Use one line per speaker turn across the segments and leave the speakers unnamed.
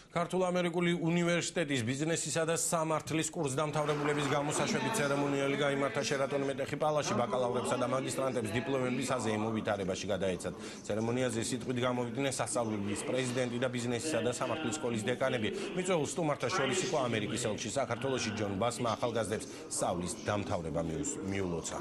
ქართულ-ამერიკული უნივერსიტეტის ბიზნესისა და სამართლის კურსდამთავრებულების გამოსაშვები ცერემონიალი გაიმართა შერატონ მეტეხი პალაში ბაკალავრებსა და მაგისტრანტებს დიპლომების აზეიმო ვითარებაში გადაეცათ. ცერემონიაზე სიტყვით გამოვიდნენ სასწავლებლის პრეზიდენტი და ბიზნესისა და სამართლის სკოლის დეკანები. მიწვეულ სტუმართა შორის იყო ამერიკის ელჩი საქართველოში ჯონ ბასმა ახალგაზრდებს სწავლის დამთავრება მიულოცა.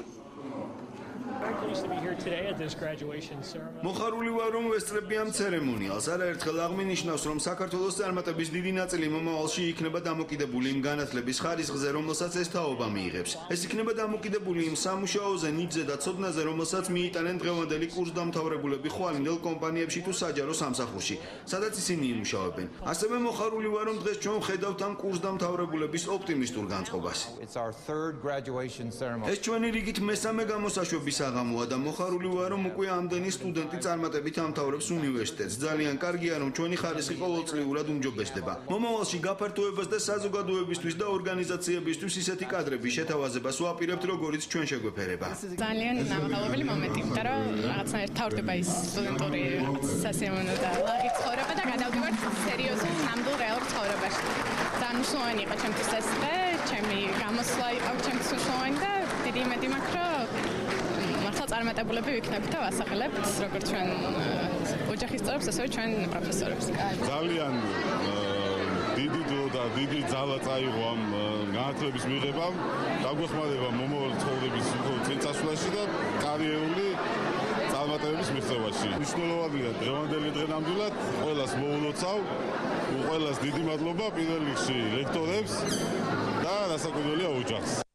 მოხარული ვარ, რომ ვესწრები ამ ცერემონიალს. არაერთხელ აღმინიშნავს, რომ საქართველოს წარმატების დიდი ნაწილი მომავალში იქნება დამოკიდებული იმ განათლების ხარისხზე, რომელსაც ეს თაობა მიიღებს. ეს იქნება დამოკიდებული იმ სამუშაოზე, ნიჭზე და ცოდნაზე, რომელსაც მიიტანენ დღევანდელი კურსდამთავრებულები ხვალინდელ კომპანიებში თუ საჯარო სამსახურში, სადაც ისინი იმუშავებენ. ასევე მოხარული ვარ, რომ დღეს ჩვენ ვხედავთ ამ კურსდამთავრებულების ოპტიმისტურ განწყობას. ეს ჩვენი რიგით მესამე გამოსაშვების აღამოა და მოხარული ვარ, რომ უკვე ამდენი სტუდენტი წარმატებით ამთავრებს უნივერსიტეტს. ძალიან კარგია, რომ ჩვენი ხარისხი ყოველწლიურად უმჯობესდება. მომავალში გაფართოებას და საზოგადოებისთვის და ორგანიზაციებისთვის ისეთი კადრების შეთავაზებას ვაპირებთ, როგორიც ჩვენ შეგვეფერება.
ძალიან ნამაყალობელი მომენტი, იმიტომ რომ რაღაცნაირად თავდება ის სტუდენტური სასიამოვნო და ლაღი ცხოვრება და გადავდივართ სერიოზულ ნამდვილ რეალურ ცხოვრებაში. ძალიან მნიშვნელოვანი იყო ჩემთვის ეს დღე, ჩემი გამოსვლა იყო ჩემთვის მნიშვნელოვანი და დიდი იმედი მაქვს, რომ მართლა წარმატებულები ვიქნებით და ვასახელებთ როგორც ჩვენ ოჯახის წევრებს, ასევე ჩვენ პროფესორებს.
ძალიან დიდი დრო და დიდი ძალა წაიღო ამ განათლების მიღებამ. დაგვეხმარება მომავალ ცხოვრების წინწასვლაში და კარიერული წარმატებების მიღწევაში. მნიშვნელოვანია დღევანდელი დღე ნამდვილად ყველას მოულოცავ. ყველას დიდი მადლობა პირველ რიგში ლექტორებს და რასაკვირველია ოჯახს.